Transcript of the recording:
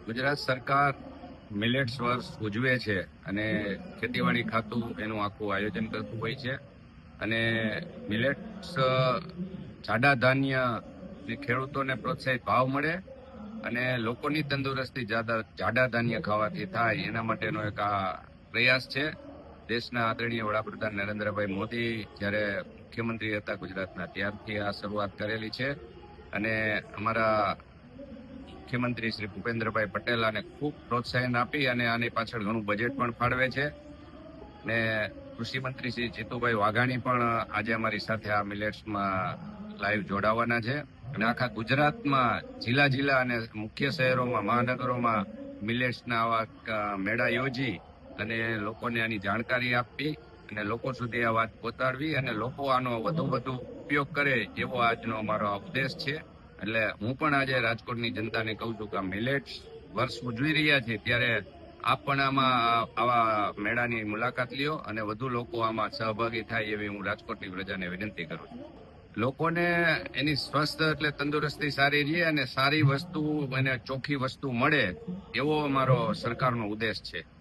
ગુજરાત સરકાર મિલેટ્સ વર્ષ ઉજવે છે અને ખેતીવાડી ખાતું એનું આખું આયોજન કરતું હોય છે અને મિલેટ્સ જાડા ધાન્ય ખેડૂતોને પ્રોત્સાહિત ભાવ મળે અને લોકોની તંદુરસ્તી જાડા ધાન્ય ખાવાથી થાય એના માટેનો એક આ પ્રયાસ છે. દેશના આદરણીય વડાપ્રધાન નરેન્દ્રભાઈ મોદી જ્યારે મુખ્યમંત્રી હતા ગુજરાતના ત્યારથી આ શરૂઆત કરેલી છે અને અમારા મુખ્યમંત્રી શ્રી ભૂપેન્દ્રભાઈ પટેલ આને ખૂબ પ્રોત્સાહન આપી અને આની પાછળ ઘણું બજેટ પણ ફાળવે છે. ને કૃષિ મંત્રી શ્રી જીતુભાઈ વાઘાણી પણ આજે અમારી સાથે આ મિલેટ્સમાં લાઈવ જોડાવાના છે અને આખા ગુજરાતમાં જિલ્લા અને મુખ્ય શહેરોમાં મહાનગરોમાં મિલેટ્સના આવા મેળા યોજી અને લોકોને આની જાણકારી આપવી અને લોકો સુધી આ વાત પહોંચાડવી અને લોકો આનો વધુ ઉપયોગ કરે એવો આજનો અમારો ઉદ્દેશ છે. એટલે હું પણ આજે રાજકોટની જનતાને કહું છું કે મિલેટ્સ વર્ષ ઉજવી રહ્યા છે ત્યારે આપ પણ આમાં આવા મેળાની મુલાકાત લ્યો અને વધુ લોકો આમાં સહભાગી થાય એવી હું રાજકોટની પ્રજાને વિનંતી કરું છું. લોકોને એની સ્વસ્થ એટલે તંદુરસ્તી સારી રહે અને સારી વસ્તુ અને ચોખ્ખી વસ્તુ મળે એવો અમારો સરકારનો ઉદ્દેશ છે.